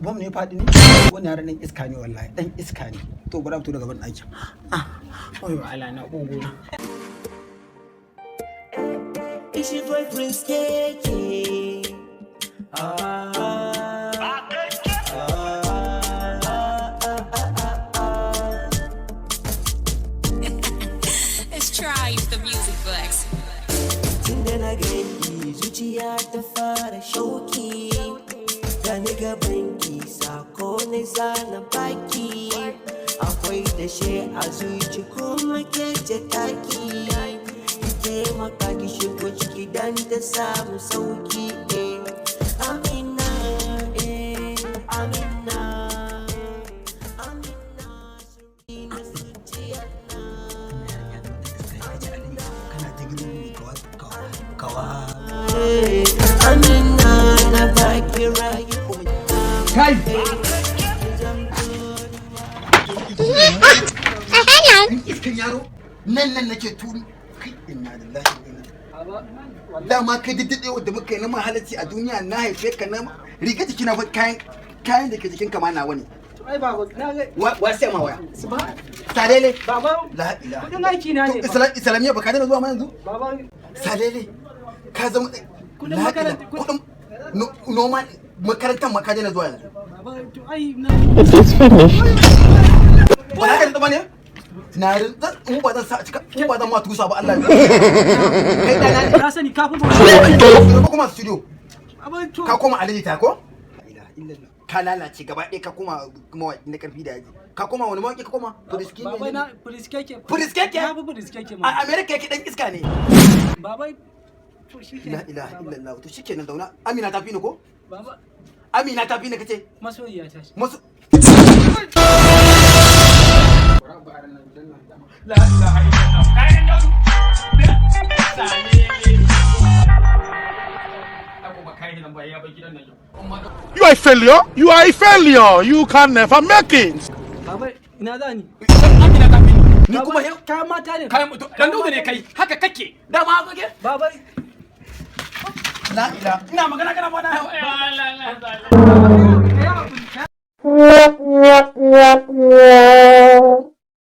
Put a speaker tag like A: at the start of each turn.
A: bom ne faɗi ne wani yaran ɗan iska ne wallahi ɗan iska ne to bari fito daga ban ɗakin oyo ala na ƙugu na
B: ishi boyfriend skeke
C: Let's try if the music works.
B: tunda na ganki zuciya ta fara shauki da ni gabanki sako ne zana baki akwai da she a zuci kuma ke taki taimaka ki shigo ciki dan ta samu sauki amina amina amina shi na zuciya amina na baki rayu
A: kai iskan yaro nan nake turi kai inna lillahi wa inna dama kai diddade wanda muka yi na mahalarci a duniya na haife ka na riga jiki na kayan da ke jikin ka ma nawa ne
D: ai baba na ga
A: wa sai ma waya salele
D: baba
A: la ilaha
D: kudin aiki na ne
A: islamiyya baka da zuwa ma yanzu
D: baba
A: salele ka zama
D: kudin makaranta
A: kudin noma makarantar ma ka da zuwa yanzu
D: baba to ai na
E: It is finished.
A: ba ka da ba ne na rinta mu ba zan sa cika mu ba zan ma tusa ba Allah ya kai da
D: na sani kafin ba
A: ko kuma studio
D: baba to
A: ka koma alita ko ka lalace gaba ɗaya ka koma mawaƙi na ƙarfi da yaji ka koma wani mawaƙi ka koma furiski
D: baba
A: ne
D: na furiskeke
A: furiskeke
D: na furiskeke
A: a
D: ma
A: America yake dan iska ne
D: baba to shi
A: la ilaha illallah to shikenan zauna Amina ta fi ni ko
D: baba
A: Amina ta fi ni kace
D: masoyiya ta
A: musu
D: la ilaha illallah
F: You are a failure. You are a failure. You can never make it.
D: baba ina za ni
A: ni kuma yau
D: kayan mata ne
A: kayan mutu dan dauda ne kai haka kake dama haka kake
D: baba
A: la ilaha ina magana kana ba na
D: ya